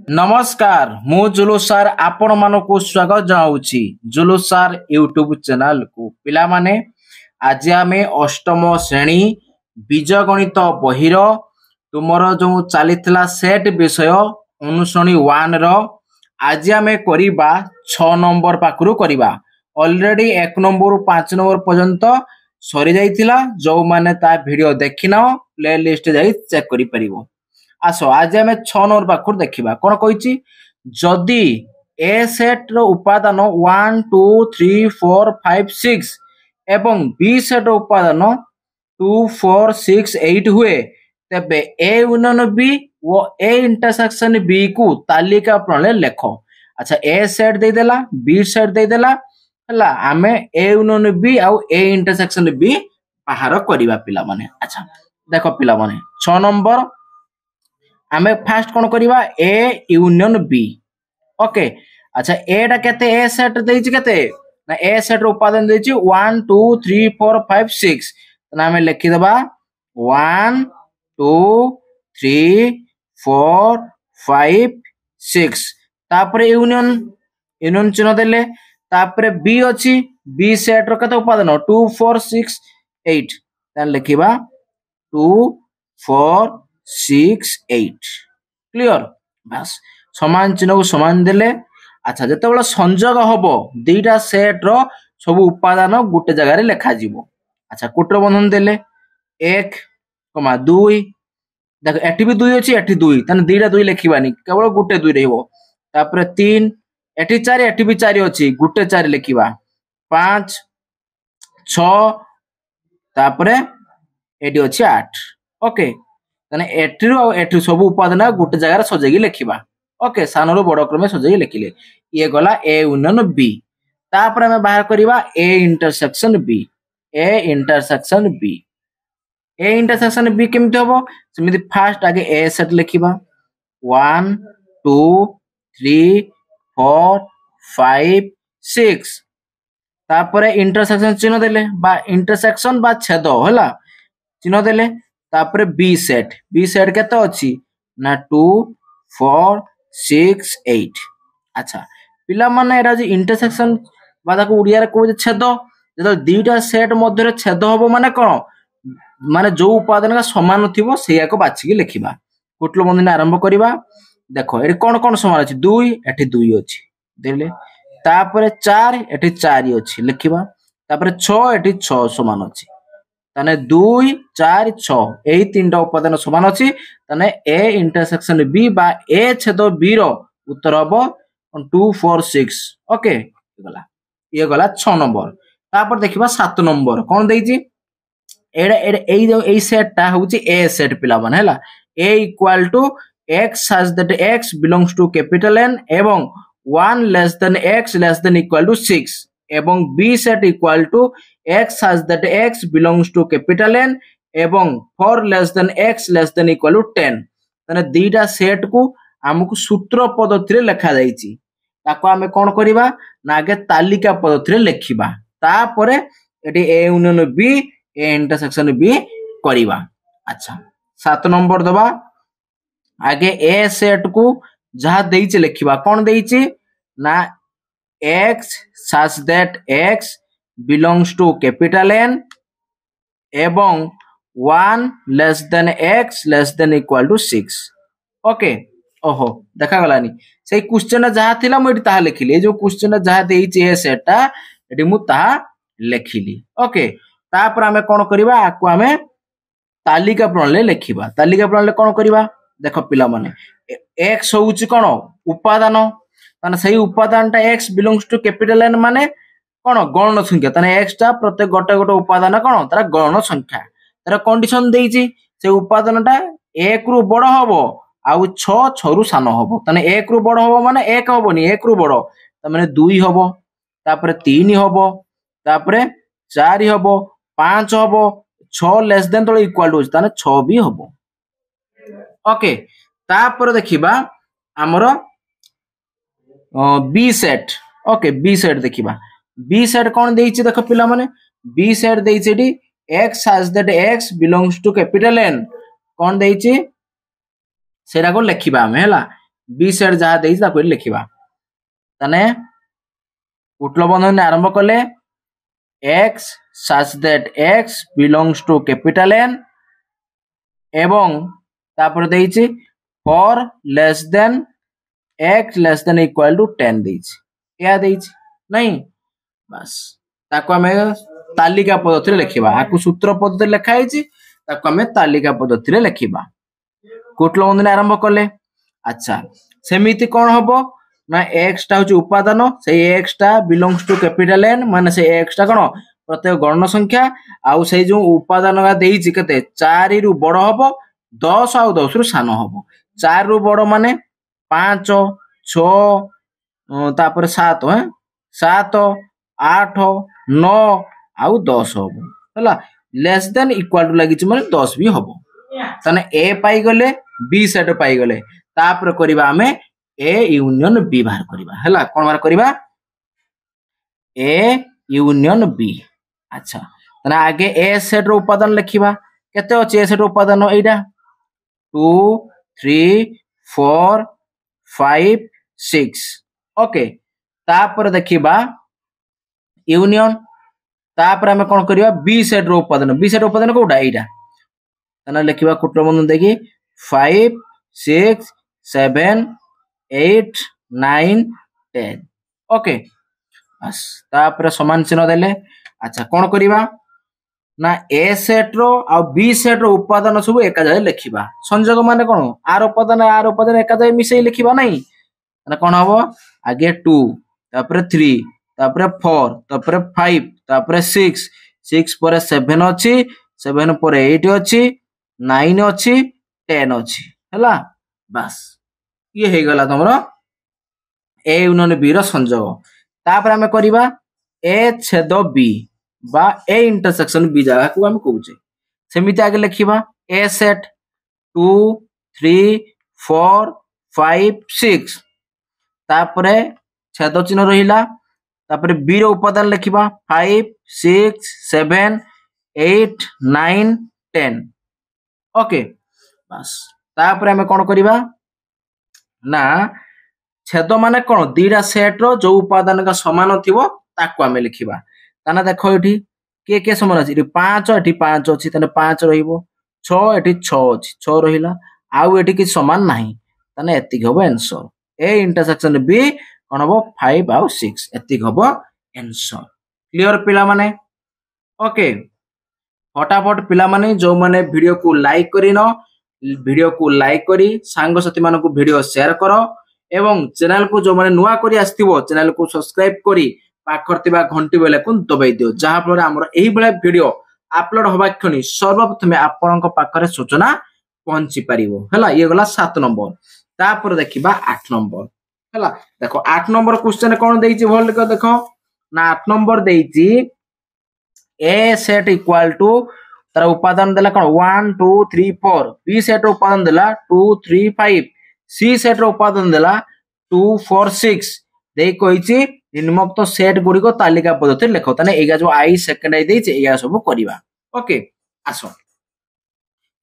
नमस्कार मु जुलूस सर आपण मानकु स्वागत जनाऊछि जुलूस सर यूट्यूब चैनल को पिला माने आज आमे अष्टम श्रेणी बीजगणित बहिर तुमर जो चलीथिला सेट विषय अनुश्रेणी 1 रो आज आमे करिबा 6 नंबर पाखरु करिबा ऑलरेडी 1 नंबर 5 नंबर पर्यंत सरी जाइथिला जो माने ता वीडियो देखिना प्लेलिस्ट जाई चेक करि परिबो। आसो आज आम 6 नंबर पाखर देखा कौन कही जदि ए सेट रो उपादान 1 2 3 4 5 6 एवं बी सेट रो उपादान 2 4 6 8 हुए तेबे ए यूनियन बी और ए इंटरसेक्शन बी को तालिका प्रणाली लेख। अच्छा ए सेट दे देला बी सेट दे देला हला आमे ए यूनियन बी आउ ए इंटरसेक्शन बी बाहर करबा पिला माने। अच्छा देखो पिला माने 6 नंबर आमे फास्ट कौन करवा ए यूनियन बी ओके। अच्छा एटा केते ए सेट देछि केते ना ए सेट रो उपादान देछि 1 2 3 4 5 6 ना हमें लिखि देबा 1 2 3 4 5 6 तापर यूनियन यूनियन चिन्ह देले तापर बी अछि बी सेट रो केते उपादान 2 4 6 8 ता लिखिबा 2 4 6 8 क्लियर बस समान चिन्ह को समान देले। अच्छा जते बेला संयोग हबो दुईटा सेट रो सब उपादान गुटे जगह रे लेखा जीवो। अच्छा कुटर बंधन देले 1 2 देखो एठी भी 2 अछि एठी 2 तने दुईटा 2 लिखिबानी केवल गुटे 2 रहइबो तापर 3 एठी 4 एठी भी 4 अछि गुटे 4 लिखिबा 5 6 तापर एठी अछि 8 ओके तने एठी सब उपादान गुटे जगह सजेगी लिखिबा ओके सानरो बड़ क्रमे सजेगी लिखिले ये गला ए यूनियन बी तापर हमें बाहर करबा A intersection B A intersection B केमते होबो सेमिति फास्ट आगे ए सेट लिखिबा 1 2 3 4 5 6 तापर इंटरसेक्शन चिन्ह देले बा इंटरसेक्शन बा छेद होला चिन्ह देले तापर बी सेट केते अछि ना 2 4 6 8। अच्छा पिला माने एरा जे इंटरसेक्शन बा ताको उड़िया रे को छेद जदो दुईटा सेट मध्य रे छेद होबो माने कोन माने जो उपादान का समान थिबो सेया को बाछि के लिखिबा कुटलो बंधन आरंभ करबा। देखो एठी कोन कोन समान अछि 2 एठी 2 अछि देले तापर 4 एठी 4 अछि लिखिबा तापर 6 एठी 6 समान अछि तने 2 4 6 एही तीनटा उपादान समान अछि तने ए इंटरसेक्शन बी बा ए छेद बी रो उत्तर हबो 2 4 6 ओके ये गला 6 नंबर। तापर देखिबा 7 नंबर कोन देइछि एडा एई सेट ता होछि ए सेट पिला बन हैला a equal to x such that x belongs to capital N एवं 1 less than x less than equal to 6 एवं b set equal to x such that x belongs to capital N एवं 4 less than x less than equal to 10 तने दुईटा set को हमकु सूत्र पद्धति रे लिखा जाईची ताको हमें कोन करिबा ना आगे तालिका पद्धति रे लिखिबा तापरे एटी A union B A intersection B करिबा। अच्छा 7 नंबर दबा आगे ए सेट को जहा देइचे लिखिबा कोन देइचे ना x such that x belongs to capital N एवं 1 less than x less than equal to 6 okay ओहो देखा गलानी से क्वेश्चन जहा थिला मु एटी ताहा लिखिली जो क्वेश्चन जहा देइचे ए सेटटा एटी मु ताहा लिखिली ओके। तापर हमें कोन करबा आकु हमें तालिका प्रणाली लिखिबा तालिका प्रणाली कोन करबा देखो पिला माने x होउची कोन उपादान तने सही उपादानटा x belongs to capital N माने कोन गणन संख्या तने x टा प्रत्येक गोटे गोटे उपादान कोन तारा गणन संख्या तारा कंडीशन देइची से उपादानटा 1 रु बड़ हबो आउ 6 6 रु सान हबो तने 1 रु बड़ हबो माने 1 हबोनी 1 रु बड़ त माने 2 हबो तापर 3 हबो तापर 4 हबो 5 हबो 6 लेस देन तो इक्वल टू ताने 6 भी हबो ओके। तापर देखिबा हमरो B set okay B set देखिबा बी सेट कोन देइछि देखो पिला माने बी सेट देइछि एटी x such that x belongs to capital N कोन देइछि सेरा को लिखिबा हम हैला बी सेट जहाँ देइछि ताको लिखिबा तने कुटल बंधन आरंभ कले x such that x belongs to capital N एवं तापर देइछि for less than x less than equal to 10 देइछि या देइछि नहीं बस ताको हमें तालिका पद्धति रे लिखिबा आकु सूत्र पद्धति लिखा हैछि ताको हमें तालिका पद्धति रे लिखिबा कुटल बंधन आरंभ कले अच्छा सेमिति कोन हबो ना x टा होची उपादान से x टा बिलोंग्स टू कैपिटल N माने से x टा कोन प्रत्येक गण संख्या आउ से जो उपादान का देइछि केते 4 रु बड़ हबो 10 आउ 10 रु सान हबो 4 रु बड़ माने 5 6 तापर 7 हैं 7 8 9 आउ 10 हबो हला लेस देन इक्वल टू लागिछि माने 10 भी हबो तने a पाई गले b सेट पाई गले तापर करबा हमें ए यूनियन बी बाहर करबा हला कोन बाहर करबा ए यूनियन बी अच्छा तने आगे ए सेट रो उपादान लिखिबा केते अछि ए सेट रो उपादान एइडा 2 3 4 5 6 ओके तापर देखिबा यूनियन तापर हमें कोन करबा बी सेट रो उपादान कोडा एइडा तने लिखिबा कुटल बंधन देखि 5 6 7 8 9 10 ओके बस तापर समान चिन्ह देले अच्छा कोन करबा ना ए सेट रो आ बी सेट रो उपादान सब एका जाय लिखिबा संयोग माने कोन आर उपादान एका जाय मिसई लिखिबा नहीं माने कोन हबो आगे 2 तापर 3 तापर 4 तापर 5 तापर 6 6 पर 7 अछि 7 पर 8 अछि 9 अछि 10 अछि हला बस ये हे गला तमरो ए यूनियन बी रो संयोग तापर हमें करबा ए छेद बी बा ए इंटरसेक्शन बी जगह को हम कहूचे सेमिति आगे लिखिबा ए सेट 2 3 4 5 6 तापर छेद चिन्ह रहिला तापर बी रो उपादान लिखिबा 5 6 7 8 9 10 ओके बस तापर हमें कोन करबा ना छेद माने कोन दीटा सेट रो जो उपादान का समान थिवो ताको हमें लिखिबा ताना देखो एठी के समान अछि 5 एठी 5 अछि तने 5 रहिबो 6 एठी 6 अछि 6 रहिला आउ एठी कि समान नाही तने एति होबो आंसर ए इंटरसेक्शन बी कोन होबो 5 आउ 6 एति होबो आंसर क्लियर पिला माने ओके फटाफट पिला माने जो माने वीडियो को लाइक करिनो वीडियो को लाइक करी सांग साथी माने को वीडियो शेयर करो एवं चैनल को जो माने नुआ करी आस्थिबो चैनल को सब्सक्राइब करी पाखर तिबा घंटी बेल को दबाई दियो जहां फल हमर एही बेला वीडियो अपलोड होबा क्षणी सर्वप्रथमे आपनक पाखरे सूचना पहुंची परिबो हला ये गला 7 नंबर तापर देखिबा 8 नंबर हला देखो 8 नंबर क्वेश्चन कोन देइछि भल को देखो ना 8 नंबर देइछि ए सेट इक्वल टू तार उपादान देला कोन 1 2 3 4 बी सेट उपादान देला 2 3 5 सी सेट उपादान देला 2 4 6 देई कहिछि निम्नोक्त सेट गुडी को तालिका पद्धति लेखो तने एगा जो आई सेकंड आई देइछि एगा सब करिबा ओके आसो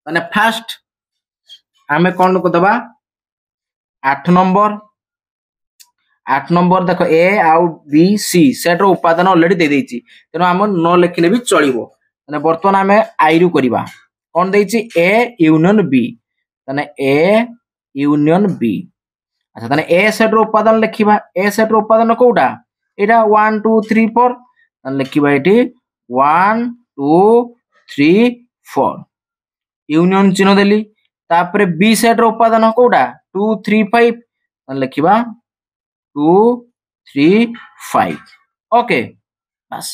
तने फर्स्ट हमें कोन को दबा 8 नंबर देखो ए आउ बी सी सेट रो उपादान ऑलरेडी दे देइछि तेनो हम न लिखले भी चलिबो तने वर्तमान हमें आई रु करिबा कोन देइछि ए यूनियन बी तने ए यूनियन बी अच्छा तने ए सेट रो उपादान लिखिबा ए सेट रो उपादान कोडा एटा 1 2 3 4 तने लिखिबा एठी 1 2 3 4 यूनियन चिन्ह देली तापर बी सेट रो उपादान कोडा 2 3 5 तने लिखिबा 2 3 5 ओके बस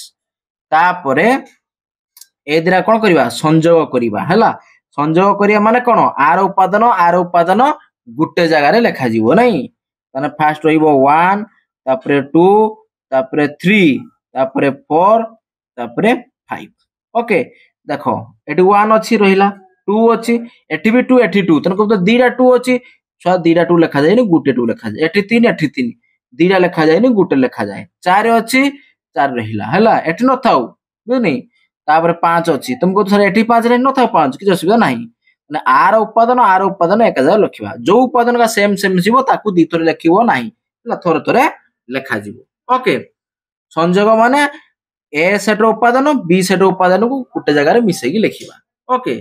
तापर ए दिरा कोन करिबा संयोग करिबा हला संयोग करिया माने कोन आर उपादान गुटे जगह रे लिखा जीवो नहीं तने फर्स्ट रहिबो 1 तापर 2 तापर 3 तापर 4 तापर 5 ओके देखो एटी 1 अछि रहिला 2 अछि एटी भी 2 एटी 2 तने को तो दीटा 2 अछि छ दीटा 2 लिखा जाय नि गुटे 2 लिखा जाय एटी 3 दीटा लिखा जाय नि गुटे लिखा जाय 4 अछि 4 रहिला हला एटी न थाउ बुझनी तापर 5 अछि तुमको तो सर एटी 5 रे न था 5 कि असुविधा नाही ମାନେ आर उपादान एक जगह लिखा जो उपादान का सेम सेम जीवो ताकू दी थोरे लिखिबो नाही थोरे थोरे लेखा जीवो ओके संयोग माने ए सेट रो उपादान बी सेट रो उपादान को गोटे जगह रे मिसै की लिखिबा ओके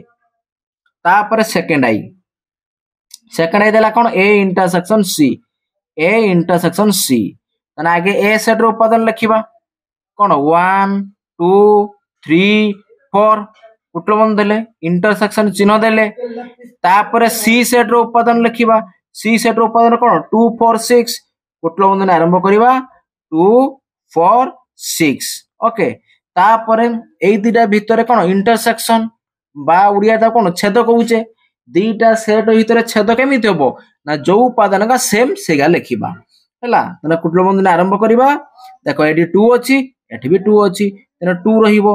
तापर सेकंड आई देला कोन ए इंटरसेक्शन सी तने आगे ए सेट रो उपादान लिखिबा कोन 1 2 3 4 कुटल बंद देले इंटरसेक्शन चिन्ह देले तापर सी सेट रो उपादान लिखिबा सी सेट रो उपादान कोन 2 4 6 कुटल बंधन आरंभ करिबा 2 4 6 ओके तापर एई दिटा भितरे कोन इंटरसेक्शन बा उड़िया ता कोन छेद कहूचे दीटा सेट भितरे छेद केमिति होबो ना जो उपादान का सेम सेगा लिखिबा हैला तने कुटल बंधन आरंभ करिबा देखो एडी 2 अछि एठी भी 2 अछि तने 2 रहिबो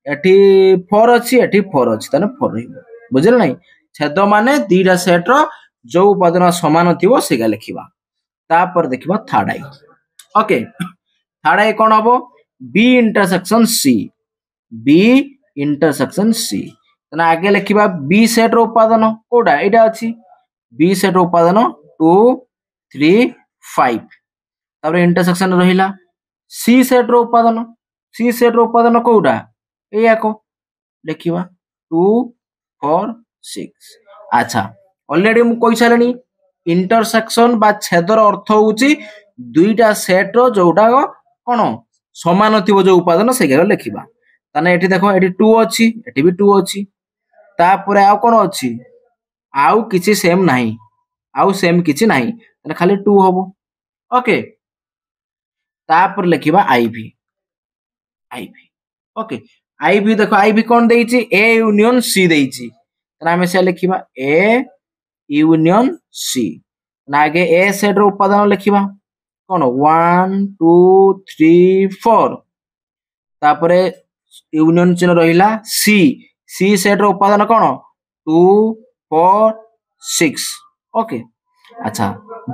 एठी 4 अछि एठी 4 अछि तने 4 रहिबो बुझिल नै छेद माने दीटा सेट रो जो उपादान समान थिबो सेगा लिखिबा तापर देखिबा थर्ड आई ओके थर्ड आई कोन हबो बी इंटरसेक्शन सी तने आगे लिखिबा बी सेट रो उपादान कोडा एटा अछि बी सेट रो उपादान 2 3 5 तापर इंटरसेक्शन रहिला सी सेट रो उपादान कोडा एया को लिखिबा 2 4 6 अच्छा ऑलरेडी मु कहि सालनी इंटरसेक्शन बा छेदर अर्थ होउची दुईटा सेट रो जोटा कोन समान थिबो जो उपादान सेगा लिखिबा तने एठी देखो एठी 2 अछि एठी भी 2 अछि तापरे आ कोन अछि आउ किछि सेम नाही आउ सेम किछि नाही तने खाली 2 होबो ओके तापर लिखिबा आईवी ओके आईवी देखो आईवी कोन देइची ए यूनियन सी देइची तने हमें से लिखिबा ए यूनियन सी ना आगे ए सेट रो उपादान लिखिबा कोन 1 2 3 4 तापरे यूनियन चिन्ह रहिला सी सेट रो उपादान कोन 2 4 6 ओके अच्छा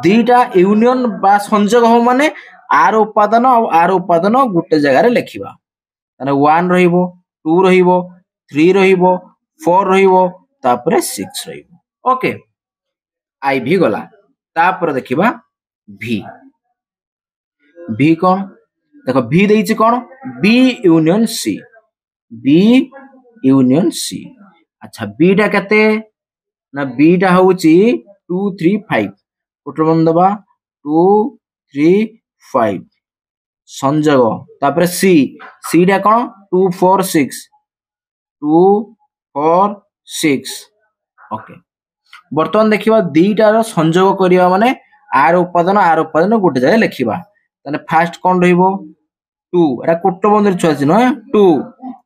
दीटा यूनियन बा संयोग हो माने आर उपादान गुटे जगह रे लिखिबा तने 1 रहिबो 2 रहिबो 3 रहिबो 4 रहिबो तापरे 6 रहिबो ओके आई भी गला तापर देखिबा भी कोन देखो भी देइछि कोन बी यूनियन सी अच्छा बी टा कते ना बी टा होउची 2 3 5 कुटल बंदबा 2 3 5 संयोग तापर सी टा कोन 2 4 6 2 4 6 ओके बर्तमान देखिबा दीटा रो संयोग करिया माने आर उपादान गोटे जगह लिखिबा तने फास्ट कोन रहइबो 2 एटा कुटल बंदर छुआ अछि न 2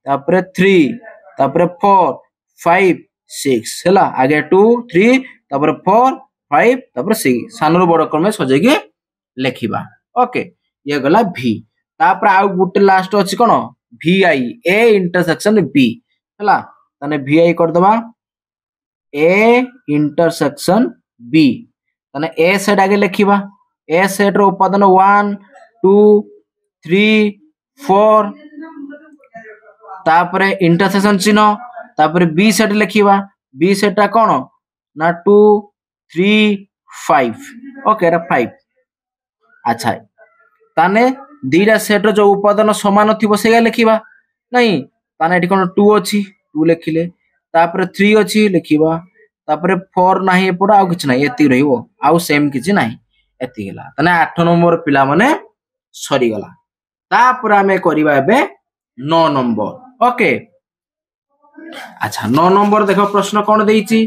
तापर 3 तापर 4 5 6 हैला आगे 2 3 तापर 4 5 तापर 6 सानरो बड़ क्रम सजे के लिखिबा ओके ये गला भी तापर आ गुटे लास्ट अछि कोन vi ए इंटरसेक्शन बी हैला तने vi कर दबा ए इंटरसेक्शन बी तने ए सेट आगे लिखिबा ए सेट रो उपादान 1 2 3 4 तापरे इंटरसेक्शन चिन्ह तापरे बी सेट लिखिबा बी सेट कोन ना 2 3 5 ओके एटा 5 अच्छा ताने दीटा सेट रो जो उपादान समान थिबो सेगा लिखिबा नहीं ताने एठी कोन 2 अछि 2 लिखिले तापरे 3 अछि लिखिबा तापरे 4 नाही एपडा आ किछ नाही एति रहिबो आउ सेम किछ नाही एति गेला ताने 8 नंबर पिला माने सरी गला तापर हमें करिबा एबे 9 नंबर ओके अच्छा 9 नंबर देखो प्रश्न कोन देइची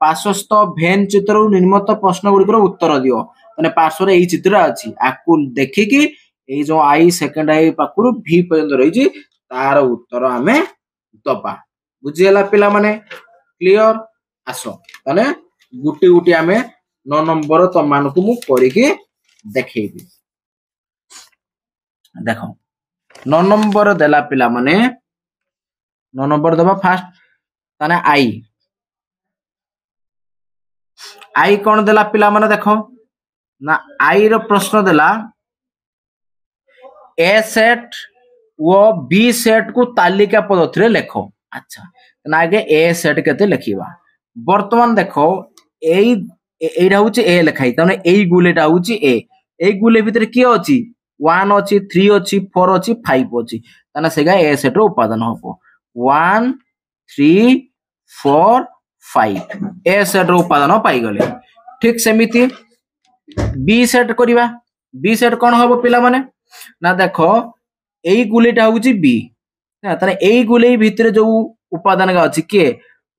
पार्श्वस्थ भेन चित्र निर्मित प्रश्न गुडी उत्तर दियो माने पार्श्व रे एई चित्र अछि आकु देखि कि एई जो आई सेकंड आई पाकुरु भी पर्यंत रहिची तार उत्तर हमें दबा बुझियला पिला माने क्लियर आसो तने गुटी गुटी हमें 9 नंबर तो मानकु मु करिके देखैबी देखो 9 नंबर देला पिला माने 9 नंबर दबा फास्ट ताने आई कोन देला पिला माने देखो ना आई रो प्रश्न देला ए सेट वो बी सेट को तालिका पद्धति रे लेखो अच्छा ना आगे ए सेट केते लिखिबा बर्तमान देखो एटा हूँ ए लिखाई तमें यही गुलेटा हूँ ए एई गुले भितर किए अच्छी 1 अच्छी 3 अच्छी 4 अच्छी 5 अच्छी ताना सेगा ए सेट रो उपादान हम 1 3 4 5 ए सेट रो उपादान पाई गले ठीक सेमिति बी सेट करवा बी सेट कौन हम पिला माने ना देखो यही गुलेटा हूँ बी ताने यही गुले भितर जो उपादान का अच्छी किए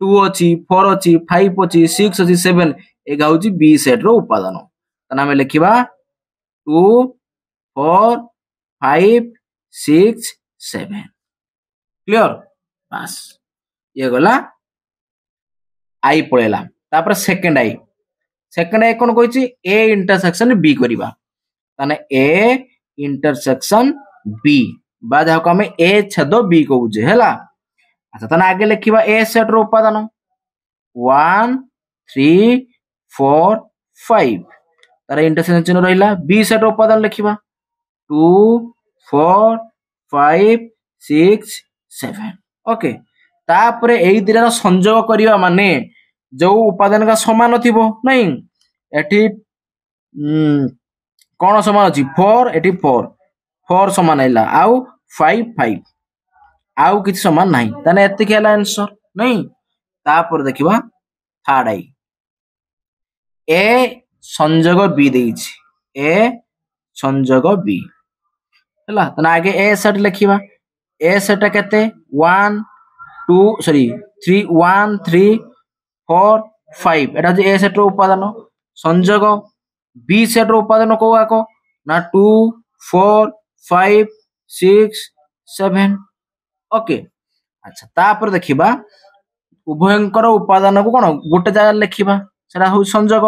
2 अच्छी 4 अच्छी 5 अच्छी 6 अच्छी 7 एगा हूँ बी सेट रो उपादान ताने आमे लिखिबा 2 4 5 6 7 क्लियर बस ये गला आई पळेला तापर सेकंड आई कोन कहछि ए इंटरसेक्शन बी करबा ताने ए इंटरसेक्शन बी बा जाहा को हमें ए छेद बी कहउजे हैला अच्छा ताने आगे लिखिबा ए सेट रो उपादान 1 3 4 5 तार इंटरसेक्शन चिन्ह रहिला बी सेट रो उपादान लिखिबा 2 4 5 6 7 ओके तापर एई दिरा संयोग करबा माने जो उपादान का समान थिबो नहीं एठी कौन समान अछि 4 एठी 4 समान हैला आउ 5 आउ किछ समान नाही ताने एते के हैला आंसर नहीं तापर देखिबा थर्ड आई ए संयोग बी देछि ए संयोग बी हैला ताने आगे ए सेट लिखिबा ए सेट केते 1 2 सॉरी 3 1 3 4 5 एटा जे ए सेट रो उपादान संयोग बी सेट रो उपादान को आको ना 2 4 5 6 7 ओके अच्छा तापर देखिबा उभयंकर उपादान को कोन गोटे जगह लिखिबा सेटा हो संयोग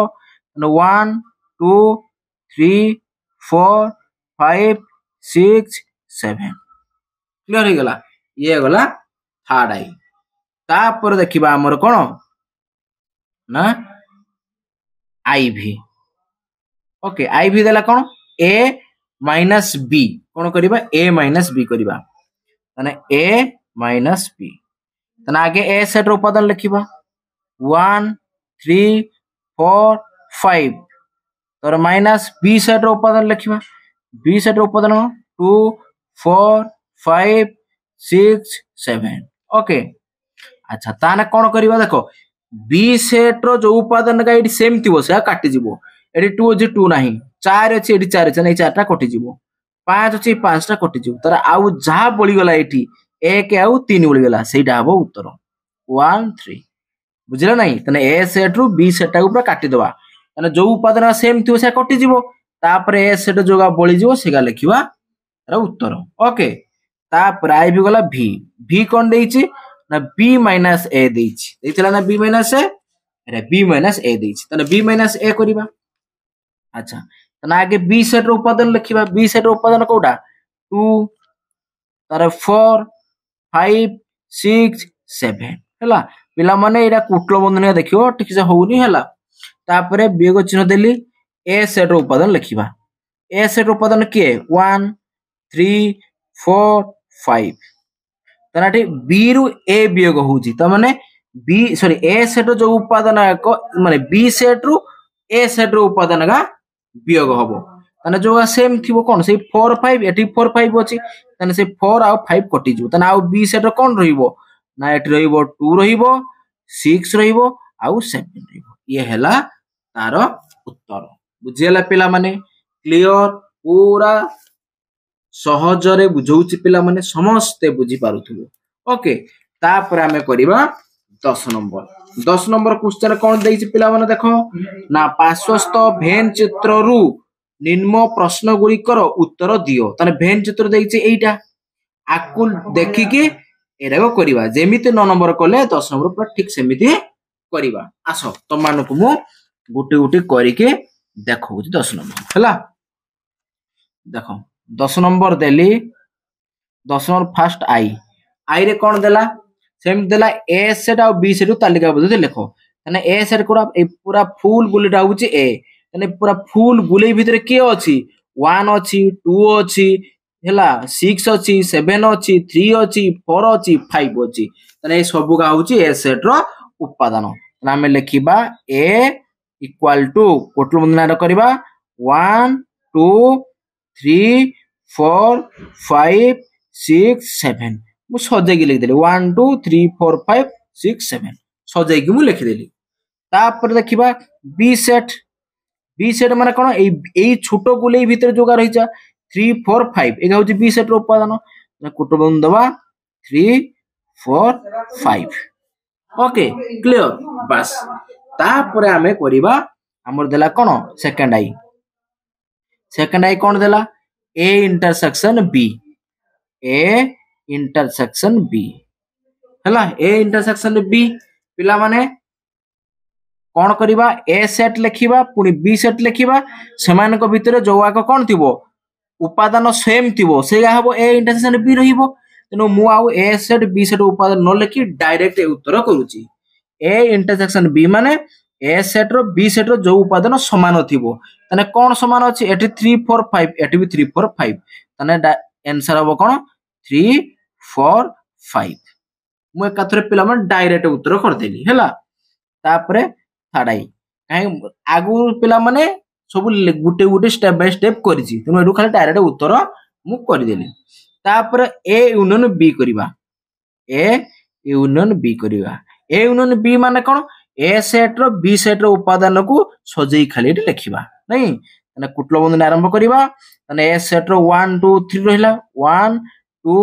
1 2 3 4 5 6 7 क्लियर हो गला ये गला थर्ड आई तापर देखिबा हमर कोन ना आईवी ओके आईवी देला कोन ए माइनस बी कोन करिबा ए माइनस बी करिबा तने ए माइनस बी तने आगे ए सेट रो उपादान लिखिबा 1 3 4 5 तोर माइनस बी सेट रो उपादान लिखिबा बी सेट रो उपादान 2 4 5 6 7 ओके अच्छा ताने कोन करिबा देखो बी सेट रो जो उपादान का एडी सेम थिबो से काटि जिवो एडी 2 अछि 2 नाही 4 अछि एडी 4 अछि नै 4 टा कटि जिवो 5 अछि 5 टा कटि जिवो तर आउ जहा बळी गला एठी 1 आउ 3 बळी गला सेटा हबो उत्तर 1 3 बुझिला नाही तने ए सेट रो बी सेट टा ऊपर काटि दवा तने जो उपादान सेम थिबो से कटि जिवो तापर ए सेट जोगा बळी जिवो सेगा लिखिबा रा उत्तर ओके तापर आई भी गला भी कोन देछि ना b माइनस a देछि देथिला ना b माइनस a अरे b माइनस a देछि तने b माइनस a करिबा अच्छा तने आगे b सेट रो उपादान लिखिबा b सेट रो उपादान कोडा 2 तार 4 5 6 7 हैला पिला माने एडा कुटलो बंधन देखियो ठीक से होउनी हैला तापरे b को चिन्ह देली a सेट रो उपादान लिखिबा a सेट रो उपादान के 1 3 4 5 तनाटी बी रु ए वियोग होउची त माने बी सॉरी ए सेट जो उपादान को माने बी सेट रु ए सेट रो उपादान का वियोग हबो तने जो सेम थिबो कोन से 4 5 एटी 4 5 अछि तने से 4 आ 5 कटि जु तने आ बी सेट कोन रहिबो ना एटी रहिबो 2 रहिबो 6 रहिबो आ 7 रहिबो ये हैला तार उत्तर बुझियला पिला माने क्लियर पूरा सहजरे बुझौची पिला माने समस्त बुझी पारुथुबो ओके तापर हमें करिबा 10 नंबर क्वेश्चन कोन देइची पिला माने देखो ना पार्श्वस्थ भेन चित्र रु निम्न प्रश्न गुडी कर उत्तर दियो तने भेन चित्र देइची एइटा आकुल देखि के एरागो करिबा जेमिति 9 नंबर कले 10 नंबर पर ठीक सेमिति करिबा आसो तमानु को मु गुटी गुटी करि के देखौ 10 नंबर हला देखो 10 नंबर देली 10 नंबर फर्स्ट आई रे कोन देला सेम देला ए सेट और बी सेट तालिका बदले लिखो तने ए सेट कोरा ए पूरा फुल गुलेटा होची ए तने पूरा फुल गुले भीतर के अछि 1 अछि 2 अछि हैला 6 अछि 7 अछि 3 अछि 4 अछि 5 अछि तने सब का होची ए सेट रो उपादान आम लिखा ए इक्वाल टू कोटल बंधन करवा 1 2 3 4 5 6 7 मुझे सजेगी लिखिदेली 1 2 3 4 5 6 7 सजेगी मुझे लिखिदेली तापर देखा बी सेट माने कौन यही छोट गुले भितर जोगा रही 3 4 5 ये हूँ बी सेट उपादान कोट बंधु दबा 3 4 5 ओके क्लियर बस तापर आमे करिबा हमर देला कोन सेकंड आई कोन देला ए इंटरसेक्शन बी हला ए इंटरसेक्शन बी पिला माने कौन करिबा ए सेट लिखिबा पुनी बी सेट लिखिबा सेमान को भितर जो आक कौन थिबो उपादान सेम थिबो सेगा हबो ए इंटरसेक्शन बी रहिबो तेनो मु आउ ए सेट बी सेट उपादान न लिखि डायरेक्ट उत्तर करूची ए इंटरसेक्शन बी माने ए सेट रो बी सेट रो जो उपादान समान थिबो तने कौन समान अछि एठी 3 4 5 एठी भी 3 4 5 तने आंसर हबो कोन 3 4 5 मु एकाथरे पिला मन डायरेक्ट उत्तर कर देली हैला तापरे थर्ड आई कहीं आगु पिला माने सब गुटे गुटे स्टेप बाय स्टेप करिछि तेनु एडु खाली डायरेक्ट उत्तर मु कर देली तापर ए यूनियन बी करबा ए यूनियन बी माने कोन ए सेट रो बी सेट रो उपादान को सजई खाली लिखिबा नहीं तने कुटल बंधन आरंभ करबा तने ए सेट रो 1 2 3 रहिला 1 2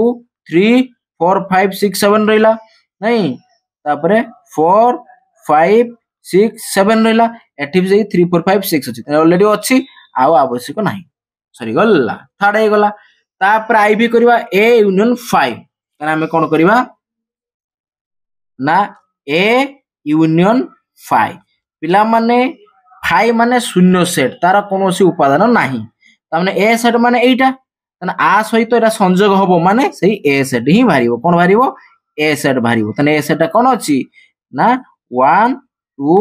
3 4 5 6 7 रहिला नहीं तापरे 4 5 6 7 रहिला एठी भी 3 4 5 6 अछि ऑलरेडी अछि आउ आवश्यक नाही सरी गल्ला थर्ड आई गला तापर आई भी करबा ए यूनियन 5 तने हमें कोन करबा ना ए यूनियन 5 पिला माने 5 माने शून्य सेट तार कोनोसी उपादान नाही तामाने ए सेट माने एटा तने आ सहित एटा संयोग होबो माने सही ए सेट ही भारिबो कोन भारिबो ए सेट भारिबो तने ए सेट कोन अछि ना 1 2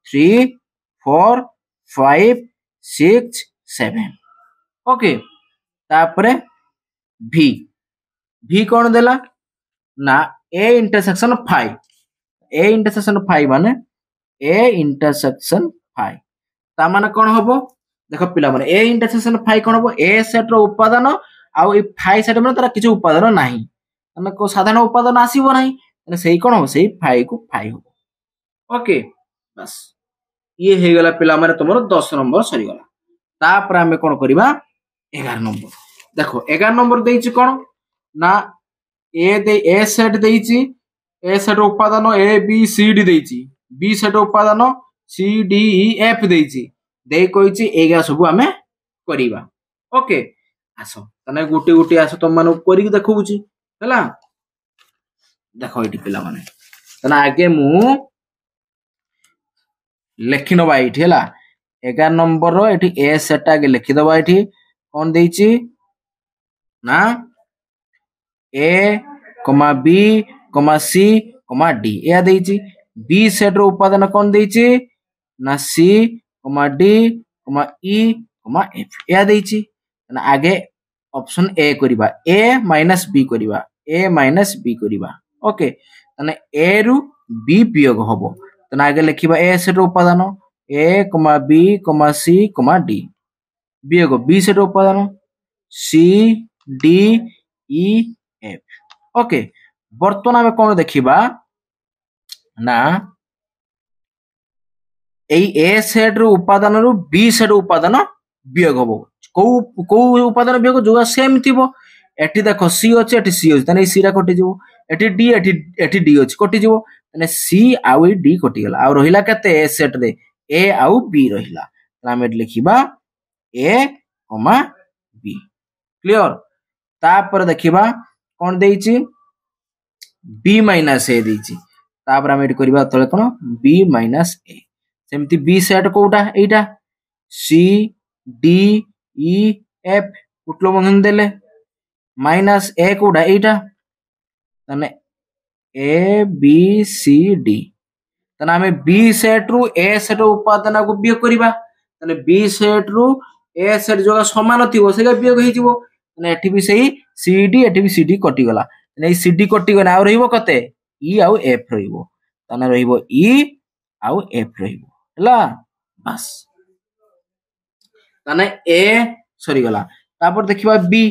3 4 5 6 7 ओके तापरे भी कोन देला ना ए इंटरसेक्शन 5 माने ए इंटरसेक्शन 5 ता माने कोन होबो देखो पिला माने ए इंटरसेक्शन 5 कोन होबो ए सेट रो उपादान आ ए 5 सेट माने तारा किछ उपादान नाही माने को साधारण उपादान आसीबो नाही माने सेही कोन होबो सेही 5 को 5 होबो ओके बस ये हे गला पिला माने तमरो 10 नंबर सरी गला तापर हमें कोन करबा 11 नंबर देखो 11 नंबर देइछि कोन ना ए सेट देइछि ए सेट उपादान ए बी सी डी देइछि बी सेट उपादान सी डी ई एफ देइछि देई कहिछि एगा सब हमें करिबा ओके आसो तने गुटी गुटी आसो तुम माने करिक देखौछि हला देखो एटी पिला माने तने आगे मु लेखि नबा एठी हला 11 नंबर रो एठी ए सेट आगे लिखि दबा एठी कोन देइछि ना ए कमा बी कमा सी कमा डी या देइछि बी सेट रो उपादान कोन देइछि ना सी कमा डी कमा ई कमा एफ या देइछि ना आगे ऑप्शन ए करिबा ए माइनस बी करिबा ओके तने ए रु बी वियोग होबो तने आगे लिखिबा ए सेट रो उपादान ए कमा बी कमा सी कमा डी वियोग बी सेट रो उपादान C D E F okay बर्तमान हमें कौन देखिबा ना एई ए सेट रो उपादान रु बी सेट उपादान वियोग होबो को उपादान वियोग जो सेम थिबो एठी देखो सी अछि एठी सी अछि तने सी रा कटि जिवो एठी डी अछि कटि जिवो तने सी आउ डी कटि गेला आ रहिला केते ए सेट रे ए आउ बी रहिला हमें लिखिबा ए कमा बी क्लियर तापर देखिबा कोन देइछि बी माइनस ए देइछि तापर हम एटी करबा तळे कोन बी माइनस ए सेमति बी सेट कोउटा एटा सी डी ई एफ कुटलो बंधन देले माइनस ए कोउटा एटा तने ए बी सी डी तने हमें बी सेट रु ए सेट उपादान को वियोग करबा तने बी सेट रु ए सेट जो समान थिबो सेगा वियोग हे जिवो तने एठी भी सही सी डी एठी भी सी डी कटि गला तने सी डी कटि गना आ रहिबो कते ई आउ एफ रहिबो तने रहिबो ई आउ एफ रहिबो हला बस ताने ए सरी गला तापर देखिबा बी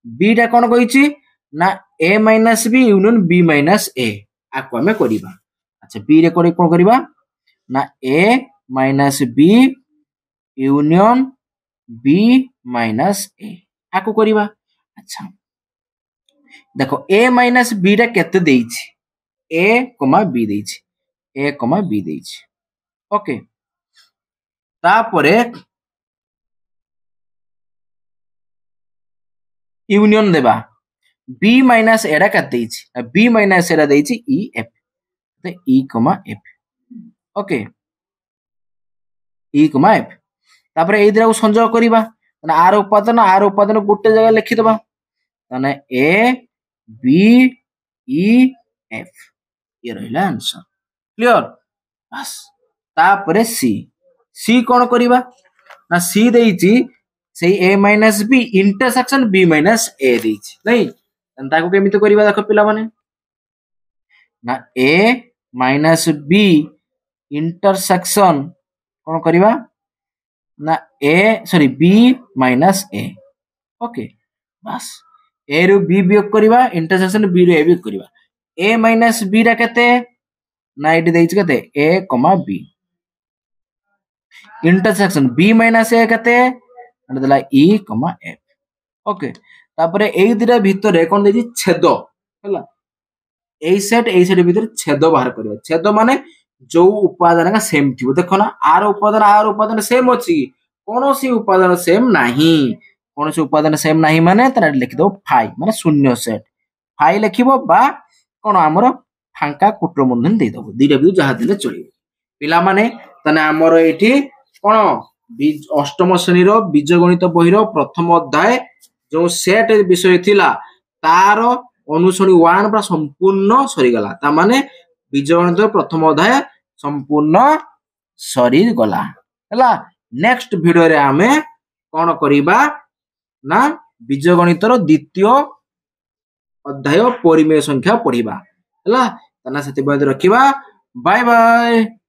बी टा कोन कहिछि ना A minus B union B minus A आको हमें करिबा अच्छा बी रे कोन करिबा ना A minus B union B minus A आको करिबा अच्छा देखो ए माइनस बी टा केते देइछि ए कमा बी देइछि ए कमा बी देइछि ओके तापरे यूनियन देबा बी माइनस एरा केते देइछि बी माइनस एरा देइछि ई एफ तो ई कमा एफ ओके ई कमा एफ तापरे एई दिरा संयोग करिबा आर उपादान गोटे जगह लिखि दबा ताने ए बी ई एफ ये रहिला आंसर क्लियर बस तापरे सी सी कोन करिबा ना सी देइछि सेई A minus B intersection B minus A देइछि नहीं ताको केमिति करिबा देखो पिला माने ना ए माइनस बी इंटरसेक्शन कोन करिबा ना A sorry B minus A okay बस ए रु बी वियोग करिबा इंटरसेक्शन बी रु ए वियोग करिबा ए माइनस बी रा केते ना एटी देइछ केते ए comma B intersection B minus ए केते एटा देला ई कमा एफ ओके तापरे एई दिरा भितरे कोन देइछि छेद हला एई सेट भितर छेद बाहर करियो छेद माने जो उपादान का सेम थिबो देखो ना आर उपादान सेम अछि कोनोसी उपादान सेम नाही कोनोसी उपादान सेम नाही माने तरा लिखि दो फाई माने शून्य सेट फाई लिखिबो बा कोन हमर फांका कुटर बंधन दे दबो दिरा भी जहा देले चलिबो पिला माने तने हमर एठी कोन अष्टम श्रेणी रो बीजगणित बही रो प्रथम अध्याय जो सेट विषय थिला तार अनुसरणी 1 पूरा संपूर्ण सरी गला ता माने बीजगणित प्रथम अध्याय संपूर्ण सरी गला हला नेक्स्ट वीडियो रे हमें कोन करिबा ना बीजगणित रो द्वितीय अध्याय परिमेय संख्या पढिबा हला तना सेति बाद रखिबा बाय बाय।